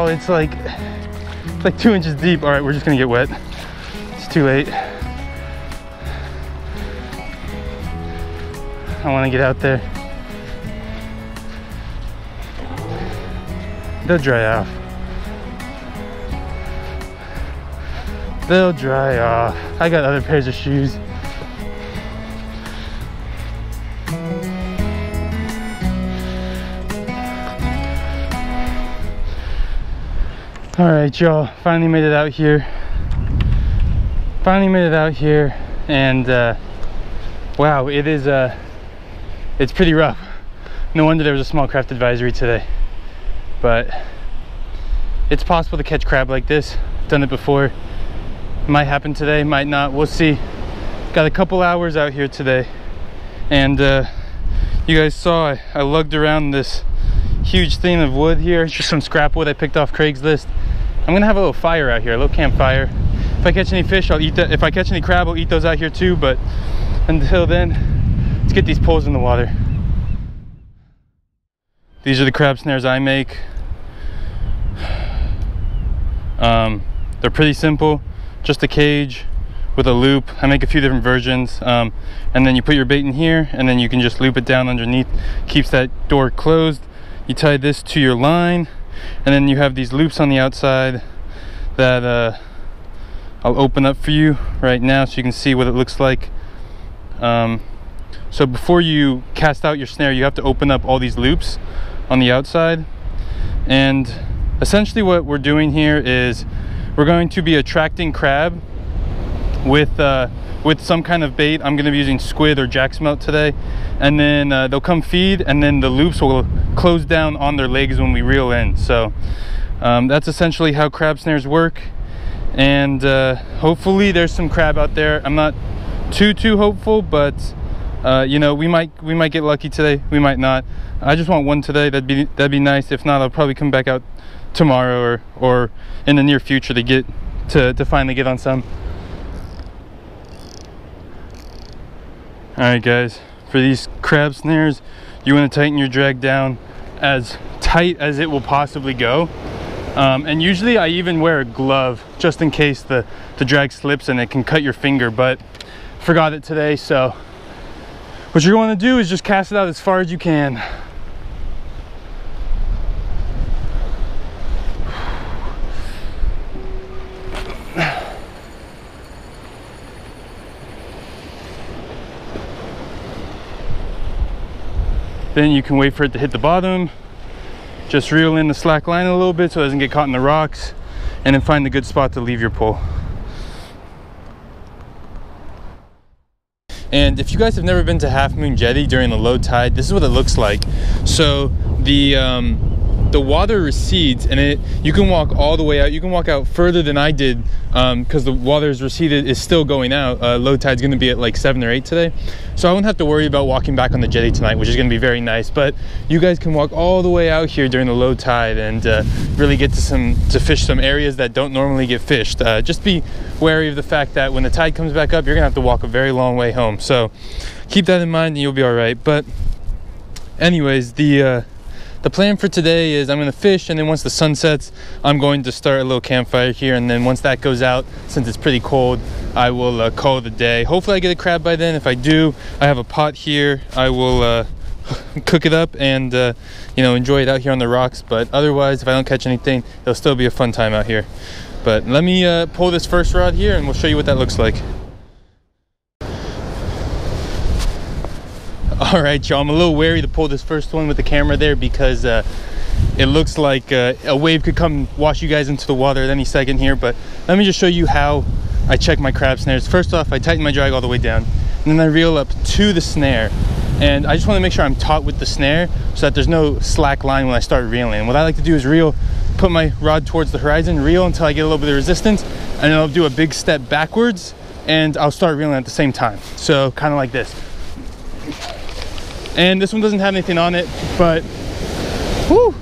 y'all, it's like 2 inches deep. All right, we're just gonna get wet. It's too late. I want to get out there. They'll dry off. They'll dry off. I got other pairs of shoes. All right, y'all, finally made it out here. And wow, it's pretty rough. No wonder there was a small craft advisory today. But it's possible to catch crab like this. Done it before. Might happen today, might not, we'll see. Got a couple hours out here today. And you guys saw I lugged around this huge thing of wood here. It's just some scrap wood I picked off Craigslist. I'm gonna have a little fire out here, a little campfire. If I catch any fish, I'll eat that. If I catch any crab, I'll eat those out here too. But until then, let's get these poles in the water. These are the crab snares I make. They're pretty simple, just a cage with a loop. I make a few different versions, and then you put your bait in here, and then you can just loop it down underneath. Keeps that door closed. You tie this to your line, and then you have these loops on the outside that I'll open up for you right now so you can see what it looks like. So before you cast out your snare, you have to open up all these loops on the outside. And essentially what we're doing here is we're going to be attracting crab with some kind of bait. I'm going to be using squid or jack smelt today, and then they'll come feed, and then the loops will close down on their legs when we reel in. So that's essentially how crab snares work. And hopefully there's some crab out there. I'm not too hopeful, but you know, we might get lucky today, we might not. I just want one today. That'd be nice. If not, I'll probably come back out tomorrow or in the near future to finally get on some. All right, guys, for these crab snares, you want to tighten your drag down as tight as it will possibly go. And usually I even wear a glove just in case the drag slips and it can cut your finger, but forgot it today. So what you're going to do is just cast it out as far as you can. Then you can wait for it to hit the bottom. Just reel in the slack line a little bit so it doesn't get caught in the rocks, and then find a good spot to leave your pole. And if you guys have never been to Half Moon Jetty during the low tide, this is what it looks like. So the water recedes, and you can walk all the way out. You can walk out further than I did because the water is receded, is still going out. Low tide's going to be at like 7 or 8 today, so I won't have to worry about walking back on the jetty tonight, which is going to be very nice. But you guys can walk all the way out here during the low tide and really get to fish some areas that don't normally get fished. Just be wary of the fact that when the tide comes back up, you're gonna have to walk a very long way home. So keep that in mind and you'll be all right. But anyways, the plan for today is I'm going to fish, and then once the sun sets, I'm going to start a little campfire here, and then once that goes out, since it's pretty cold, I will call it a day. Hopefully I get a crab by then. If I do, I have a pot here. I will cook it up and you know, enjoy it out here on the rocks. But otherwise, if I don't catch anything, it'll still be a fun time out here. But let me pull this first rod here and we'll show you what that looks like. All right, y'all, I'm a little wary to pull this first one with the camera there because it looks like a wave could come wash you guys into the water at any second here. But let me just show you how I check my crab snares. First off, I tighten my drag all the way down, and then I reel up to the snare. And I just want to make sure I'm taut with the snare so that there's no slack line when I start reeling. And what I like to do is put my rod towards the horizon, reel until I get a little bit of resistance, and then I'll do a big step backwards and I'll start reeling at the same time. So kind of like this. And this one doesn't have anything on it, but whoo!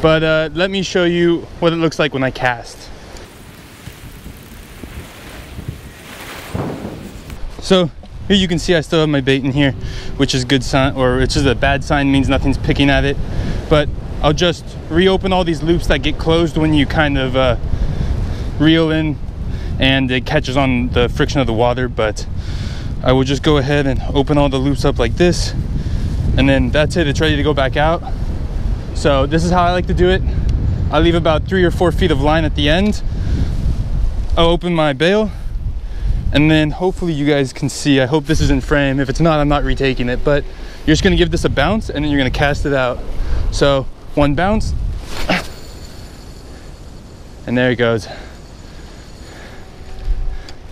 But let me show you what it looks like when I cast. So here you can see I still have my bait in here, which is a good sign, or it's just a bad sign, means nothing's picking at it. But I'll just reopen all these loops that get closed when you kind of reel in and it catches on the friction of the water. But I will just go ahead and open all the loops up like this, and then that's it. It's ready to go back out. So this is how I like to do it. I leave about 3 or 4 feet of line at the end. I'll open my bail, and then hopefully you guys can see. I hope this is in frame. If it's not, I'm not retaking it, but you're just gonna give this a bounce and then you're gonna cast it out. So 1 bounce, and there it goes.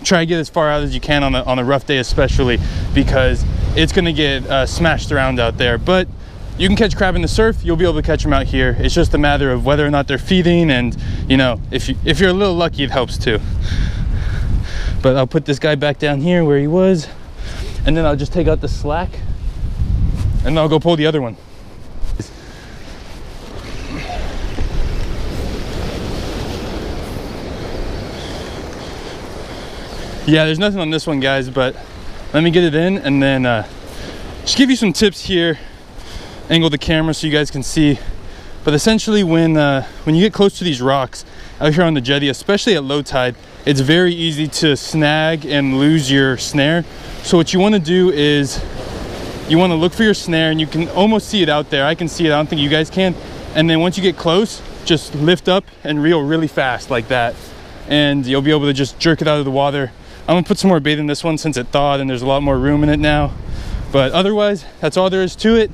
Try to get as far out as you can on a rough day, especially because it's gonna get smashed around out there. But you can catch crab in the surf, you'll be able to catch them out here. It's just a matter of whether or not they're feeding, and you know, if you're a little lucky, it helps too. But I'll put this guy back down here where he was, and then I'll just take out the slack, and I'll go pull the other one. Yeah, there's nothing on this one, guys, but let me get it in, and then just give you some tips here. Angle the camera so you guys can see. But essentially, when you get close to these rocks out here on the jetty, especially at low tide, it's very easy to snag and lose your snare. So what you want to do is you want to look for your snare, and you can almost see it out there. I can see it, I don't think you guys can. And then once you get close, just lift up and reel really fast like that, and you'll be able to just jerk it out of the water. I'm gonna put some more bait in this one since it thawed and there's a lot more room in it now. But otherwise, that's all there is to it.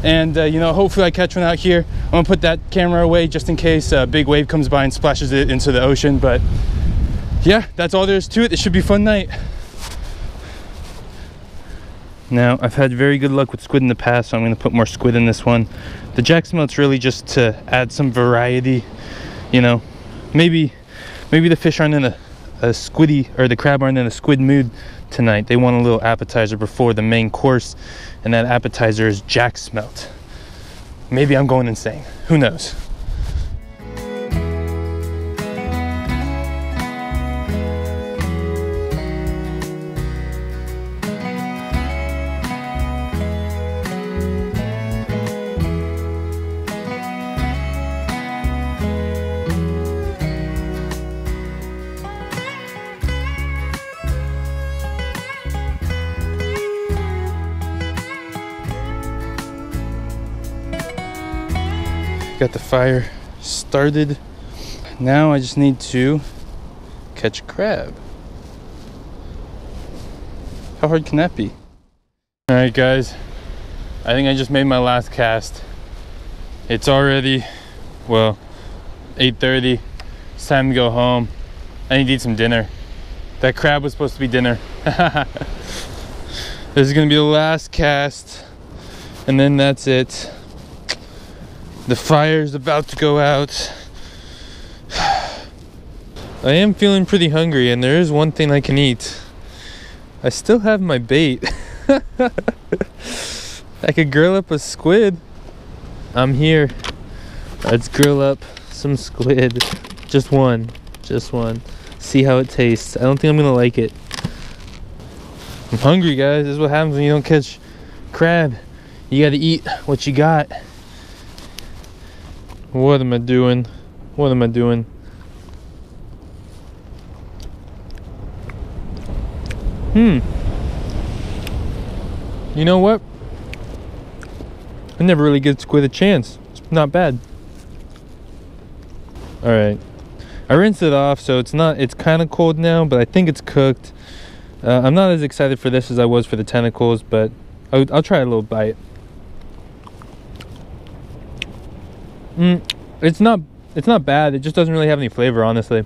And you know, hopefully I catch one out here. I'm gonna put that camera away just in case a big wave comes by and splashes it into the ocean. But yeah, that's all there is to it. It should be a fun night. Now, I've had very good luck with squid in the past, so I'm gonna put more squid in this one. The jack smelt's really just to add some variety. You know, maybe the fish aren't in a squiddy, or the crab aren't in a squid mood tonight. They want a little appetizer before the main course, and that appetizer is jack smelt. Maybe I'm going insane, who knows. Got the fire started. Now I just need to catch a crab. How hard can that be? All right, guys, I think I just made my last cast. It's already, well, 8:30. It's time to go home. I need to eat some dinner. That crab was supposed to be dinner. This is gonna be the last cast, and then that's it. The fire's about to go out. I am feeling pretty hungry, and there is one thing I can eat. I still have my bait. I could grill up a squid. I'm here. Let's grill up some squid. Just one. See how it tastes. I don't think I'm gonna like it. I'm hungry, guys. This is what happens when you don't catch crab. You gotta eat what you got. What am I doing? What am I doing? You know what? I never really give squid a chance. It's not bad. Alright. I rinsed it off, so it's kind of cold now, but I think it's cooked. I'm not as excited for this as I was for the tentacles, but I'll try a little bite. It's not bad. It just doesn't really have any flavor, honestly.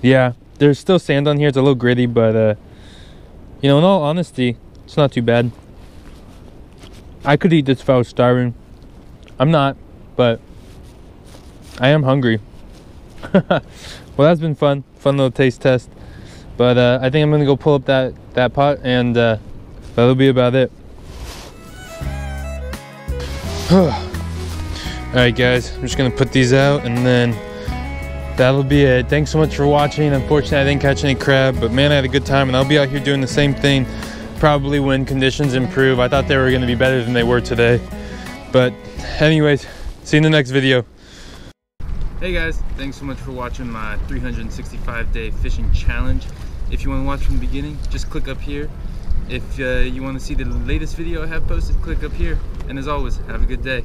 Yeah, there's still sand on here. It's a little gritty, but you know, in all honesty, it's not too bad. I could eat this if I was starving. I'm not, but I am hungry. Well, that's been fun little taste test. But I think I'm gonna go pull up that pot, and that'll be about it. Alright, guys, I'm just gonna put these out, and then that'll be it. Thanks so much for watching. Unfortunately, I didn't catch any crab, but man, I had a good time, and I'll be out here doing the same thing probably when conditions improve. I thought they were going to be better than they were today, But anyways, see you in the next video. Hey guys, thanks so much for watching my 365-day fishing challenge. If you want to watch from the beginning, just click up here. If you want to see the latest video I have posted, click up here. And as always, have a good day.